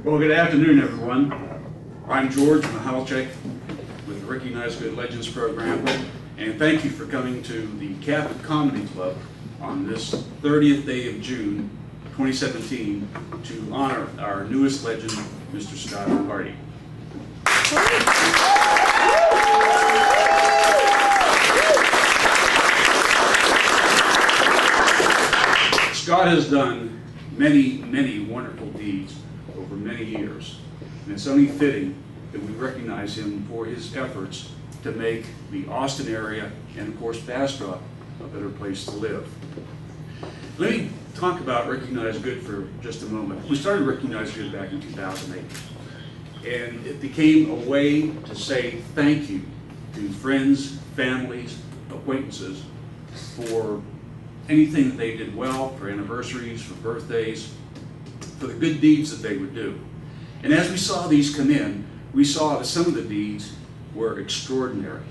Well, good afternoon, everyone. I'm George Mihalchek with the Recognize Good Legends program, and thank you for coming to the Catholic Comedy Club on this 30th day of June 2017 to honor our newest legend, Mr. Scott Hardy. Scott has done many wonderful deeds over many years, and it's only fitting that we recognize him for his efforts to make the Austin area and, of course, Bastrop a better place to live. Let me talk about Recognize Good for just a moment. We started Recognize Good back in 2008, and it became a way to say thank you to friends, families, acquaintances for anything that they did well, for anniversaries, for birthdays, for the good deeds that they would do. And as we saw these come in, we saw that some of the deeds were extraordinary.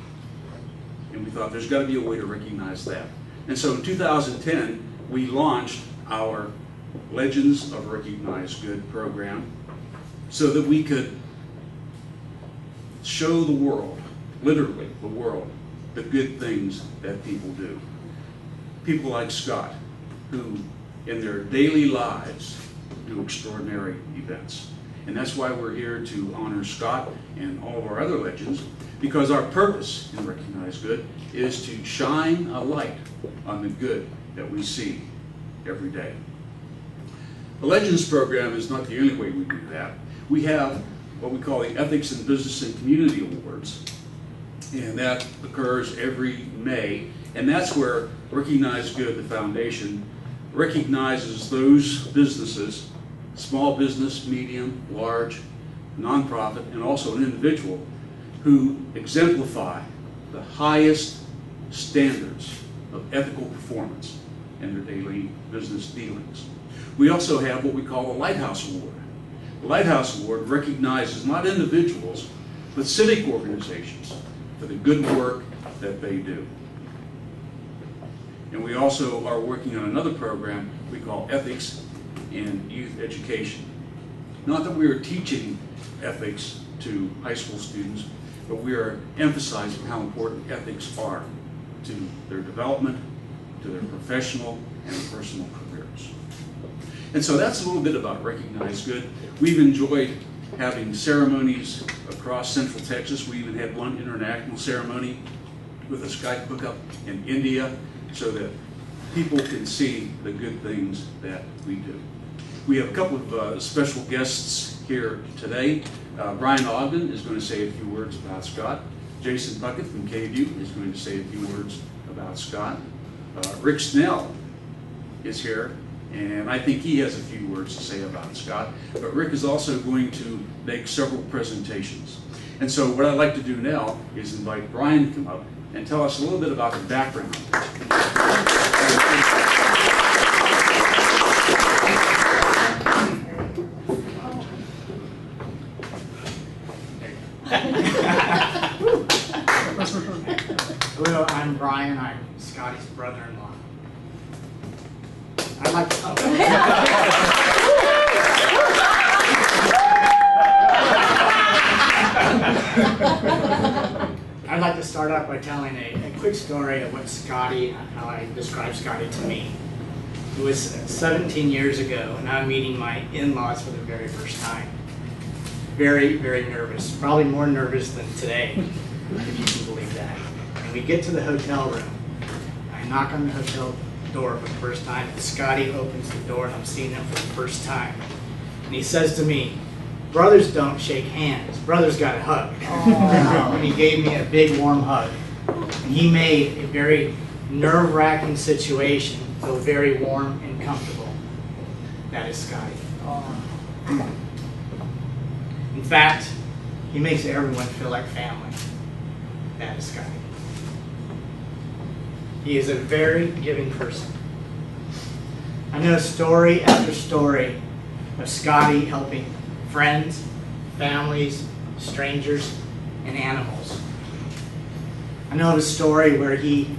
And we thought there's got to be a way to recognize that. And so in 2010, we launched our Legends of Recognize Good program so that we could show the world, literally the world, the good things that people do. People like Scott, who in their daily lives do extraordinary events. And that's why we're here to honor Scott and all of our other legends, because our purpose in Recognize Good is to shine a light on the good that we see every day. The Legends program is not the only way we do that. We have what we call the Ethics in Business and Community Awards, and that occurs every May. And that's where Recognize Good, the foundation, recognizes those businesses, small business, medium, large, nonprofit, and also an individual, who exemplify the highest standards of ethical performance in their daily business dealings. We also have what we call the Lighthouse Award. The Lighthouse Award recognizes not individuals, but civic organizations for the good work that they do. And we also are working on another program we call Ethics in Youth Education. Not that we are teaching ethics to high school students, but we are emphasizing how important ethics are to their development, to their professional and personal careers. And so that's a little bit about Recognize Good. We've enjoyed having ceremonies across Central Texas. We even had one international ceremony with a Skype hookup in India, so that people can see the good things that we do. We have a couple of special guests here today. Brian Ogden is going to say a few words about Scott. Jason Puckett from KView is going to say a few words about Scott. Rick Snell is here, and I think he has a few words to say about Scott. But Rick is also going to make several presentations. And so what I'd like to do now is invite Brian to come up and tell us a little bit about the background. Hello, I'm Brian. I'm Scotty's brother-in-law. I'd like to... I'd like to start off by telling a quick story of what Scotty, how I describe Scotty to me. It was 17 years ago, and I'm meeting my in-laws for the very first time. Very nervous, probably more nervous than today, if you can believe that. And we get to the hotel room. I knock on the hotel door for the first time, and Scotty opens the door, and I'm seeing him for the first time. And he says to me, "Brothers don't shake hands, brothers got a hug." And he gave me a big warm hug. And he made a very nerve-wracking situation feel very warm and comfortable. That is Scotty. In fact, he makes everyone feel like family. That is Scotty. He is a very giving person. I know story after story of Scotty helping friends, families, strangers, and animals. I know of a story where he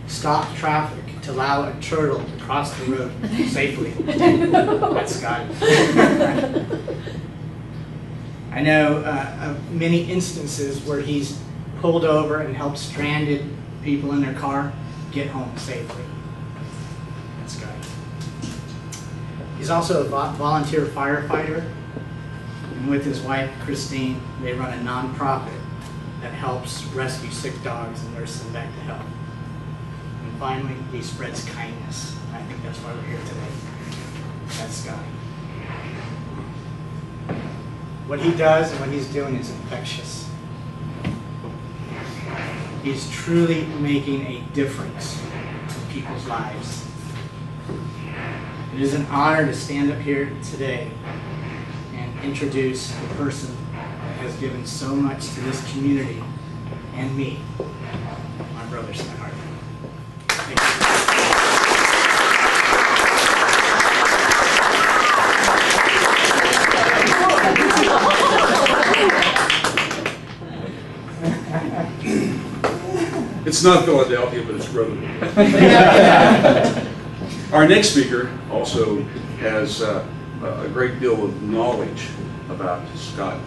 stopped traffic to allow a turtle to cross the road safely. That's Scotty. I know of many instances where he's pulled over and helped stranded people in their car get home safely. That's Scotty. He's also a volunteer firefighter, and with his wife, Christine, they run a nonprofit that helps rescue sick dogs and nurse them back to health. And finally, he spreads kindness. And I think that's why we're here today. That's Scotty. What he does and what he's doing is infectious. He's truly making a difference in people's lives. It is an honor to stand up here today and introduce a person that has given so much to this community and me, my brother Scott. Thank you. It's not Philadelphia, but it's Rotary. Our next speaker also has a great deal of knowledge about Scotty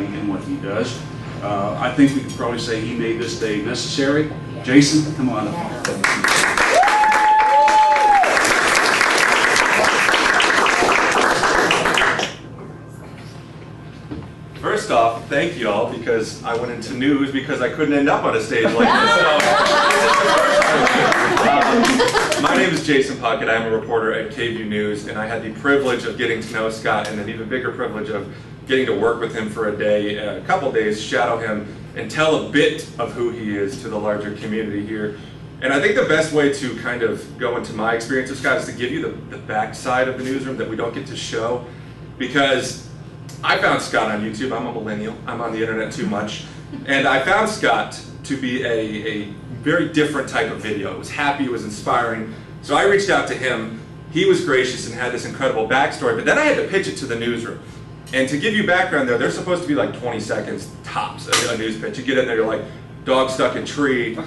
and what he does. I think we could probably say he made this day necessary. Jason, come on up. First off, thank you all, because I went into news because I couldn't end up on a stage like this. So, my name is Jason Puckett. I'm a reporter at KVUE News, and I had the privilege of getting to know Scott, and an even bigger privilege of getting to work with him for a day, a couple days, shadow him, and tell a bit of who he is to the larger community here. And I think the best way to kind of go into my experience with Scott is to give you the backside of the newsroom that we don't get to show, because I found Scott on YouTube. I'm a millennial. I'm on the internet too much. And I found Scott to be a very different type of video. It was happy, it was inspiring. So I reached out to him. He was gracious and had this incredible backstory, but then I had to pitch it to the newsroom. And to give you background there, they're supposed to be like 20 seconds tops, a news pitch. You get in there, you're like, dog stuck in tree,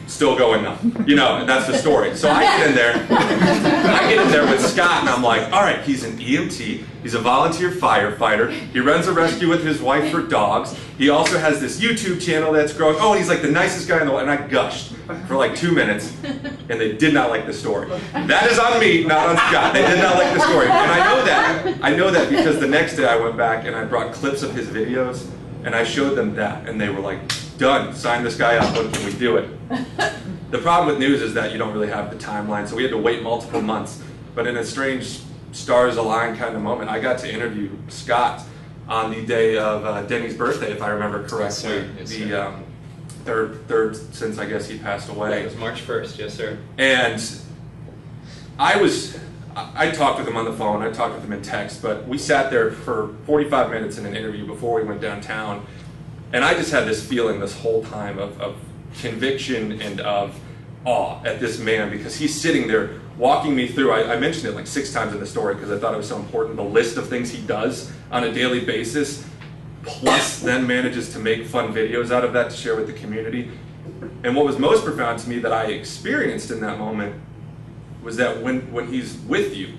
still going up. You know, and that's the story. So I get in there with Scott, and I'm like, all right, he's an EMT, he's a volunteer firefighter, he runs a rescue with his wife for dogs, he also has this YouTube channel that's growing, oh, and he's like the nicest guy in the world, and I gushed for like 2 minutes, and they did not like the story. That is on me, not on Scott. They did not like the story, and I know that because the next day I went back and I brought clips of his videos, and I showed them that, and they were like, done, sign this guy up, when can we do it? The problem with news is that you don't really have the timeline, so we had to wait multiple months. But in a strange stars align kind of moment, I got to interview Scott on the day of Denny's birthday, if I remember correctly. Yes, sir. The third since I guess he passed away. It was March 1st, yes sir. And I talked with him on the phone, I talked with him in text, but we sat there for 45 minutes in an interview before we went downtown. And I just had this feeling this whole time of conviction and of awe at this man, because he's sitting there walking me through, I mentioned it like 6 times in the story because I thought it was so important, the list of things he does on a daily basis, plus then manages to make fun videos out of that to share with the community. And what was most profound to me that I experienced in that moment was that when he's with you,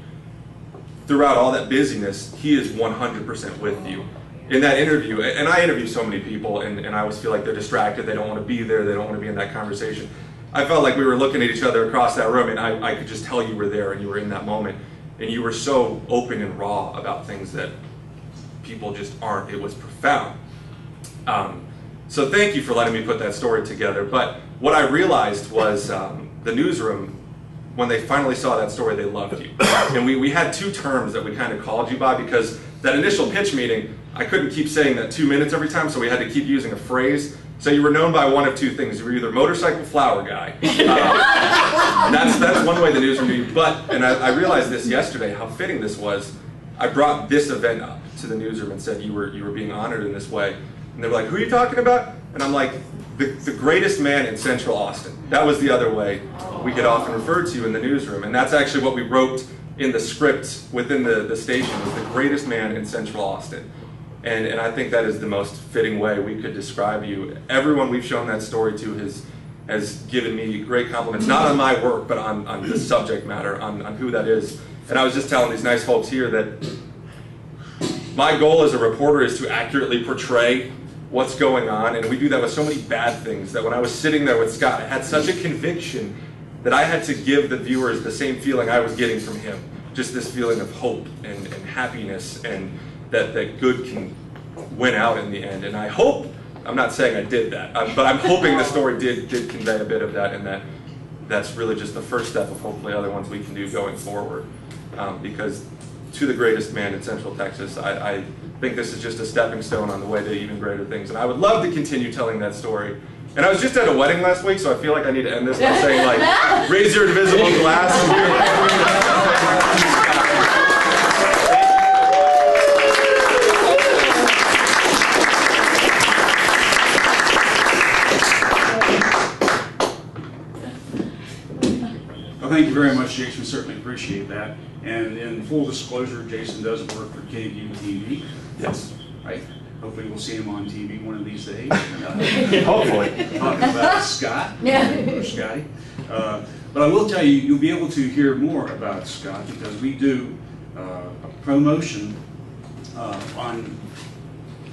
throughout all that busyness, he is 100% with you. In that interview, and I interview so many people, and I always feel like they're distracted, they don't want to be there, they don't want to be in that conversation. I felt like we were looking at each other across that room, and I could just tell you were there and you were in that moment. And you were so open and raw about things that people just aren't. It was profound. So thank you for letting me put that story together. But what I realized was the newsroom, when they finally saw that story, they loved you. And we had 2 terms that we kind of called you by, because that initial pitch meeting, I couldn't keep saying that 2 minutes every time, so we had to keep using a phrase. So you were known by one of 2 things. You were either motorcycle flower guy. That's one way the newsroom knew you. But, and I realized this yesterday, how fitting this was. I brought this event up to the newsroom and said you were being honored in this way. And they were like, who are you talking about? And I'm like, the greatest man in Central Austin. That was the other way we get often referred to you in the newsroom. And that's actually what we wrote in the script within the station, was the greatest man in Central Austin. And I think that is the most fitting way we could describe you. Everyone we've shown that story to has given me great compliments, not on my work, but on the subject matter, on who that is. And I was just telling these nice folks here that my goal as a reporter is to accurately portray what's going on, and we do that with so many bad things that when I was sitting there with Scott, I had such a conviction that I had to give the viewers the same feeling I was getting from him. Just this feeling of hope and happiness, and that good can win out in the end. And I hope, I'm not saying I did that, but I'm hoping the story did convey a bit of that, and that's really just the first step of hopefully other ones we can do going forward. Because to the greatest man in Central Texas, I think this is just a stepping stone on the way to even greater things. And I would love to continue telling that story. And I was just at a wedding last week, so I feel like I need to end this by saying, like, raise your invisible glass. Well, thank you very much, Jason. We certainly appreciate that. And in full disclosure, Jason does work for KVU TV. Yes. Right? Hopefully we'll see him on TV one of these days. Hopefully. Talking about Scott, or Scotty. But I will tell you, you'll be able to hear more about Scott because we do a promotion on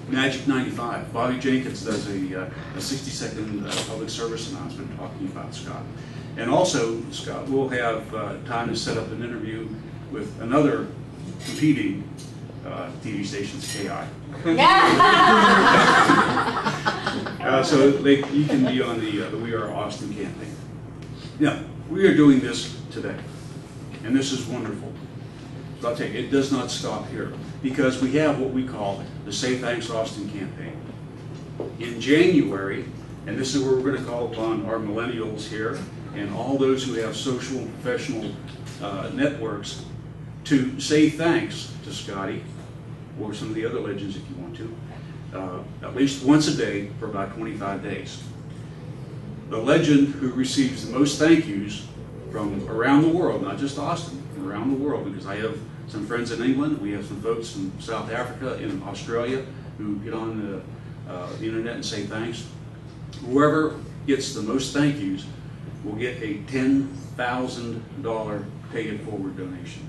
Magic 95. Bobby Jenkins does a 60-second public service announcement talking about Scott. And also, Scott, we'll have time to set up an interview with another competing TV station's KI. So you can be on the We Are Austin campaign. Now, we are doing this today, and this is wonderful. But I'll tell you, it does not stop here, because we have what we call the Say Thanks Austin campaign. In January, and this is where we're going to call upon our millennials here, and all those who have social and professional networks to say thanks to Scotty, or some of the other legends if you want to, at least once a day for about 25 days. The legend who receives the most thank yous from around the world, not just Austin, from around the world, because I have some friends in England, we have some folks in South Africa, in Australia, who get on the internet and say thanks. Whoever gets the most thank yous will get a $10,000 pay it forward donation.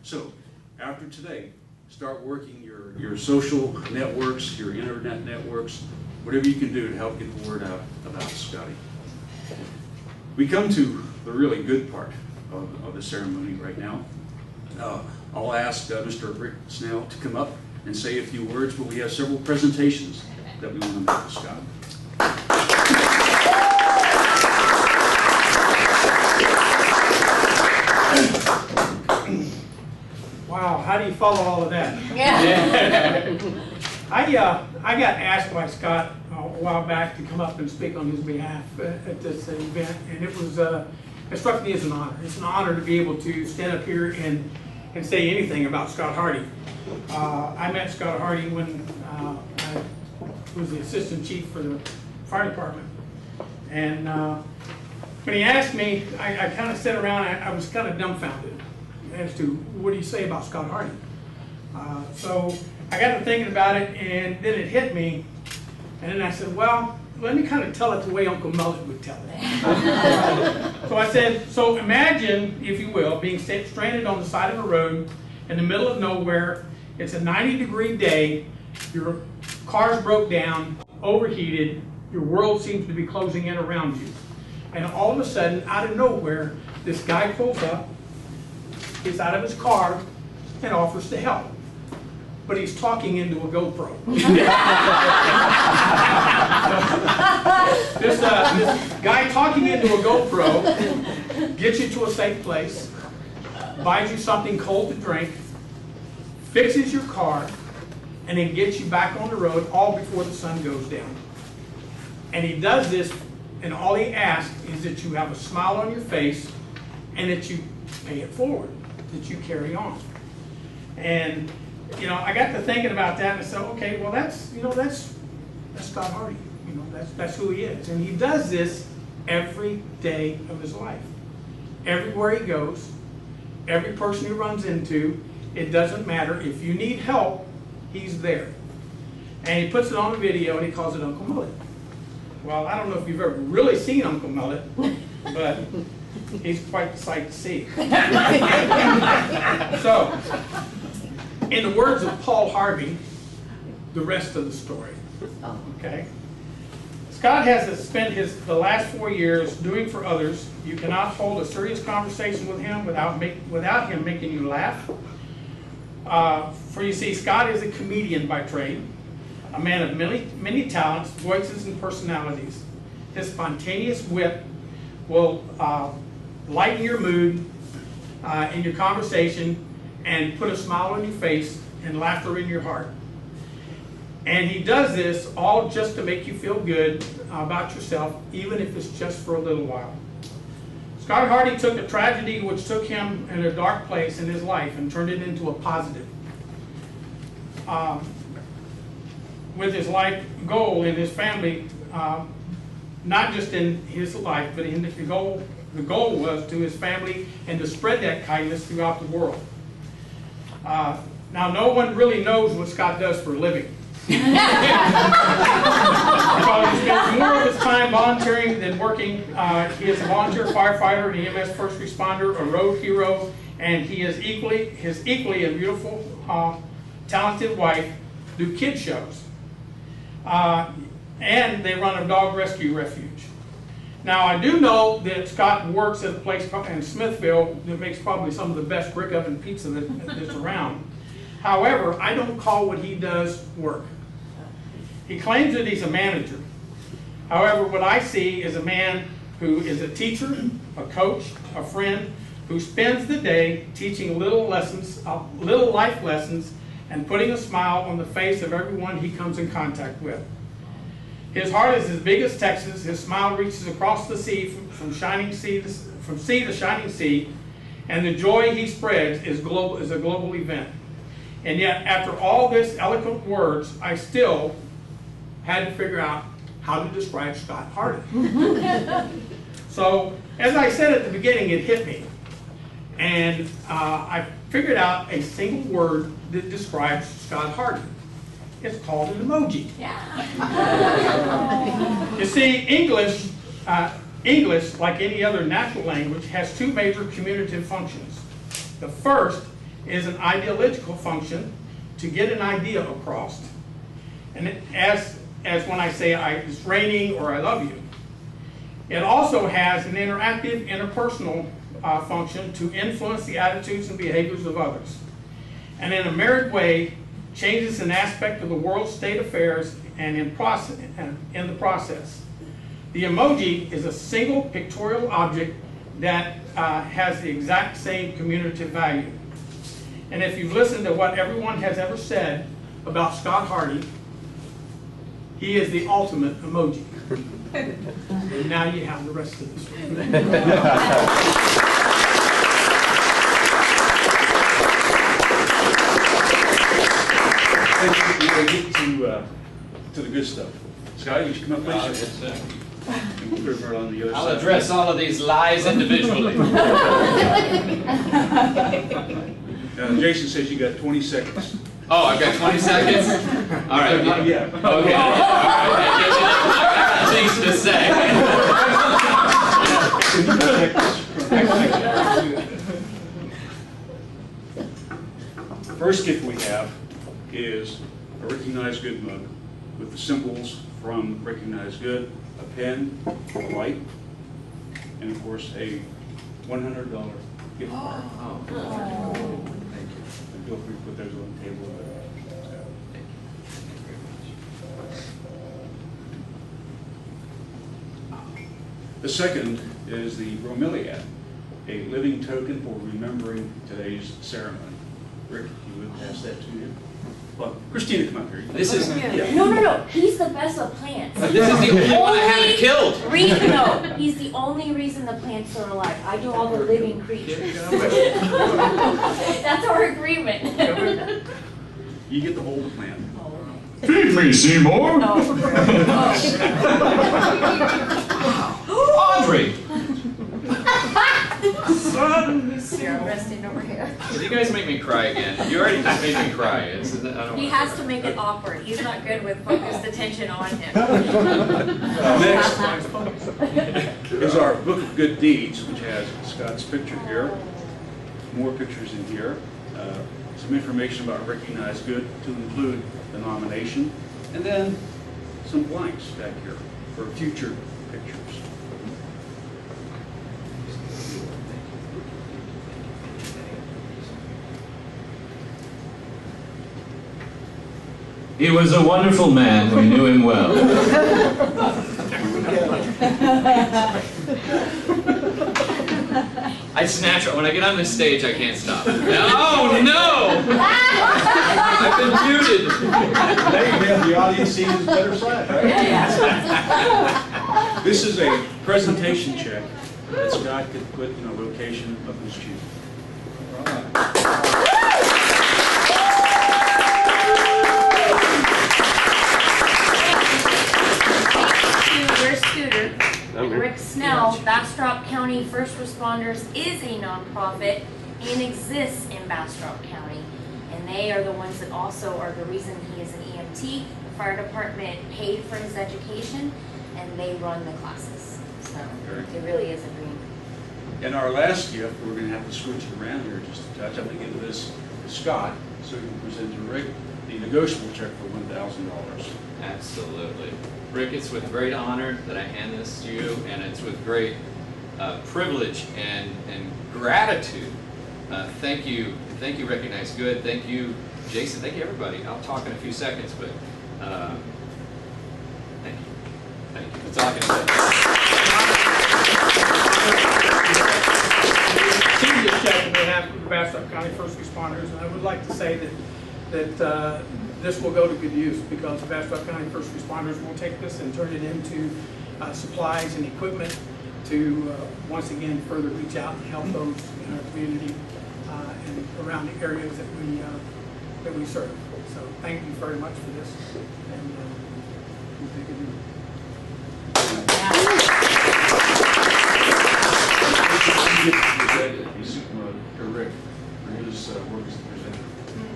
So, after today, start working your social networks, your internet networks, whatever you can do to help get the word out about Scotty. We come to the really good part of the ceremony right now. I'll ask Mr. Rick Snell to come up and say a few words, but we have several presentations that we want to make to Scott. Wow, how do you follow all of that? I got asked by Scott a while back to come up and speak on his behalf at this event, and it struck me as an honor. It's an honor to be able to stand up here and say anything about Scott Hardy. I met Scott Hardy when I was the assistant chief for the fire department, and when he asked me, I kind of sat around. I was kind of dumbfounded as to what do you say about Scott Hardy. So I got to thinking about it, and then it hit me, and then I said, well, let me kind of tell it the way Uncle Mullet would tell it. So I said, so imagine, if you will, being stranded on the side of a road in the middle of nowhere. It's a 90-degree day, your car's broke down, overheated, your world seems to be closing in around you. And all of a sudden, out of nowhere, this guy pulls up, gets out of his car, and offers to help. But he's talking into a GoPro. This guy talking into a GoPro gets you to a safe place, buys you something cold to drink, fixes your car, and then gets you back on the road all before the sun goes down. And he does this, and all he asks is that you have a smile on your face and that you pay it forward, that you carry on. And you know, I got to thinking about that, and I said, okay, well, that's Scott Hardy. You know, that's who he is, and he does this every day of his life. Everywhere he goes, every person he runs into, it doesn't matter. If you need help, he's there. And he puts it on a video, and he calls it Uncle Mullet. Well, I don't know if you've ever really seen Uncle Mullet, but he's quite the sight to see. So, In the words of Paul Harvey, the rest of the story. Okay? Scott has spent the last 4 years doing for others. You cannot hold a serious conversation with him without him making you laugh. For you see, Scott is a comedian by trade, a man of many talents, voices, and personalities. His spontaneous wit will lighten your mood in your conversation and put a smile on your face and laughter in your heart. And he does this all just to make you feel good about yourself, even if it's just for a little while. Scott Hardy took a tragedy which took him in a dark place in his life and turned it into a positive. With his life goal in his family, not just in his life, but in the goal was to his family and to spread that kindness throughout the world. Now, no one really knows what Scott does for a living. Because he spends more of his time volunteering than working. He is a volunteer firefighter, an EMS first responder, a road hero, and his equally a beautiful, talented wife do kid shows. And they run a dog rescue refuge. Now, I do know that Scott works at a place in Smithville that makes probably some of the best brick oven pizza that's around. However, I don't call what he does work. He claims that he's a manager. However, what I see is a man who is a teacher, a coach, a friend, who spends the day teaching little life lessons, and putting a smile on the face of everyone he comes in contact with. His heart is as big as Texas. His smile reaches across the sea from sea to shining sea, and the joy he spreads is a global event. And yet, after all this eloquent words, I still had to figure out how to describe Scott Hardy. So, as I said at the beginning, it hit me. And I figured out a single word that describes Scott Hardy. It's called an emoji. Yeah. You see, English, like any other natural language, has two major communicative functions. The first is an ideological function to get an idea across. And as when I say it's raining or I love you. It also has an interactive, interpersonal function to influence the attitudes and behaviors of others. And in a mirrored way, changes an aspect of the world's state affairs and in the process. The emoji is a single pictorial object that has the exact same communicative value. And if you've listened to what everyone has ever said about Scott Hardy, he is the ultimate emoji. And now you have the rest of the story. We'll get to the good stuff. Scott, you should come up, please. And we'll put her on the other I'll side. address all of these lies individually. Jason says you got 20 seconds. Oh, I've got 20 seconds? All right. Not yet. Okay. All right. I got things to say. First gift we have is a Recognize Good mug with the symbols from Recognize Good, a pen, a light, and of course a $100 gift card. Oh. Thank you. And feel free to put those on the table. The second is the bromeliad, a living token for remembering today's ceremony. Rick, you would pass that to you. Well, Christina, come up here. This is No. He's the best of plants. this is the only one I haven't killed. No, he's the only reason the plants are alive. I do all the living creatures. That's our agreement. You get to hold the plant. Feed me, Seymour! Audrey! You're resting over here. You guys make me cry again. You already just made me cry. I don't He has to make it awkward. He's not good with focused attention on him. Next is our Book of Good Deeds, which has Scott's picture here, more pictures in here. some information about Recognize Good to include the nomination, and then some blanks back here for future pictures. He was a wonderful man. We knew him well. I snatch it. When I get on this stage, I can't stop. Oh, no! I've been muted. There you have the audience seeing his better side, right? This is a presentation check that Scott could put in a location of his choosing. Rick Snell, Bastrop County First Responders is a nonprofit and exists in Bastrop County. And they are the ones that also are the reason he is an EMT. The fire department paid for his education and they run the classes. So it really is a dream. And our last gift, we're going to have to switch it around here just a touch. I'm going to give this to Scott so he can present to Rick the negotiable check for $1,000. Absolutely. Rick, it's with great honor that I hand this to you, and it's with great privilege and gratitude. Thank you, Recognize Good. Thank you, Jason. Thank you, everybody. I'll talk in a few seconds, but thank you. Thank you. That's all I can say. This check on behalf of the Bastrop County First Responders, and I would like to say that this will go to good use because the Bastrop County First Responders will take this and turn it into supplies and equipment to once again further reach out and help those in our community and around the areas that we serve. So thank you very much for this, and we'll take it in. Rick, for his work as the presenter.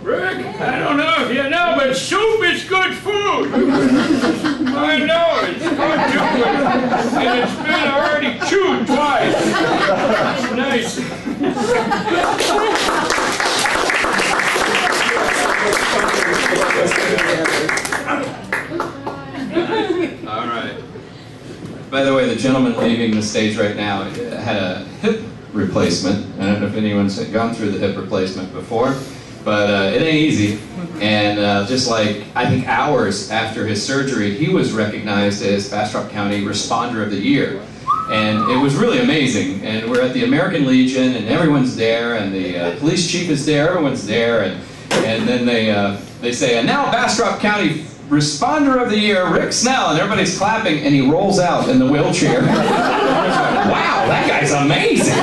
Rick, I don't know if you know, but soup is good food. I know, it's good chewing. And it's been already chewed twice. It's All right. By the way, the gentleman leaving the stage right now had a hip replacement. I don't know if anyone's gone through the hip replacement before, but it ain't easy. And just like, I think hours after his surgery, he was recognized as Bastrop County Responder of the Year. And it was really amazing. And we're at the American Legion, and everyone's there, and the police chief is there, everyone's there, and then they say, and now Bastrop County Responder of the Year, Rick Snell, and everybody's clapping, and he rolls out in the wheelchair. Wow, that guy's amazing!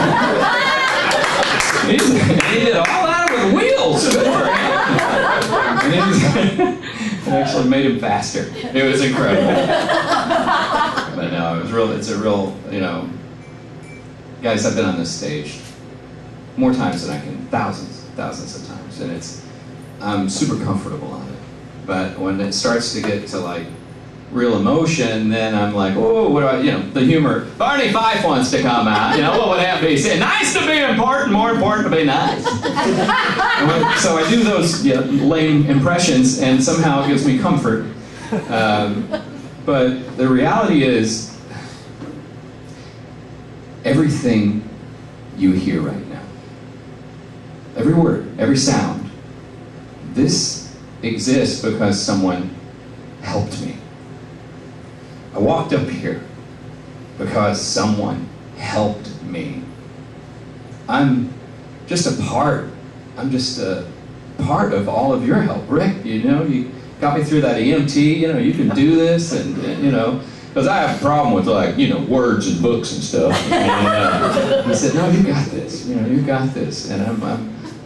He did all that with wheels. Good for him. It actually made him faster. It was incredible. But no, it was real. It's a real, guys. I've been on this stage more times than I can, thousands of times, and I'm super comfortable on it. But when it starts to get to like real emotion, then I'm like, oh, what do I, the humor. Barney Fife wants to come out, what would that be? Say, nice to be important, more important to be nice. So I do those lame impressions, and somehow it gives me comfort. But the reality is, everything you hear right now, every word, every sound, this exists because someone helped me. I walked up here because someone helped me. I'm just a part of all of your help. Rick, you got me through that EMT, you can do this, and because I have a problem with words and books and stuff. And he said, no, you got this, you got this. And I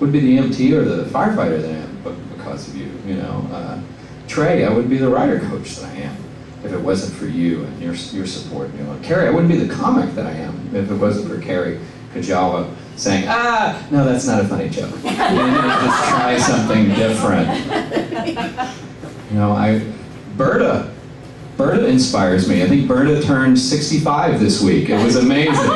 would be the EMT or the firefighter that I am, but because of you, Trey, I would be the rider coach that I am if it wasn't for you and your support. Carrie, I wouldn't be the comic that I am if it wasn't for Carrie Kajawa saying, no, that's not a funny joke. Just try something different. Berta inspires me. I think Berta turned 65 this week. It was amazing.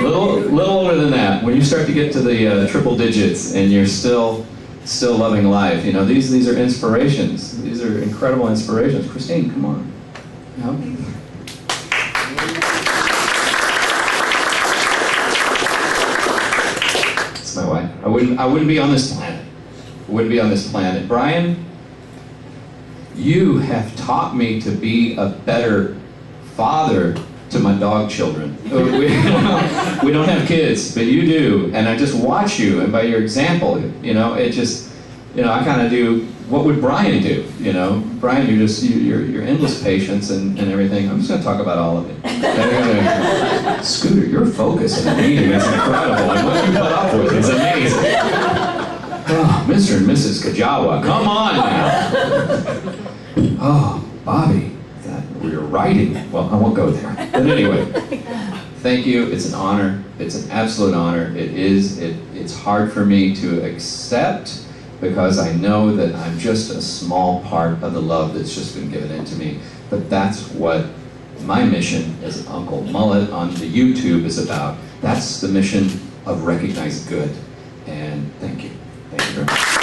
Little older than that. When you start to get to the triple digits and you're still still loving life. You know, these are inspirations. These are incredible inspirations. Christine, come on. You know? It's my wife. I wouldn't be on this planet. I wouldn't be on this planet. Brian, you have taught me to be a better father to my dog children. We don't have kids, but you do, and I just watch you, and by your example, you know, it just, you know, I kind of do. What would Brian do? You know, Brian, you're endless patience and everything. I'm just going to talk about all of it. Scooter, your focus in the meeting is incredible, and what you put up with is amazing. Oh, Mr. and Mrs. Kajawa, come on now. Oh, Bobby, we were writing. Well, I won't go there. But anyway, thank you. It's an honor. It's an absolute honor. It is. It's hard for me to accept because I know that I'm just a small part of the love that's just been given into me. But that's what my mission as Uncle Mullet on the YouTube is about. That's the mission of recognizing good. And thank you. Thank you very much.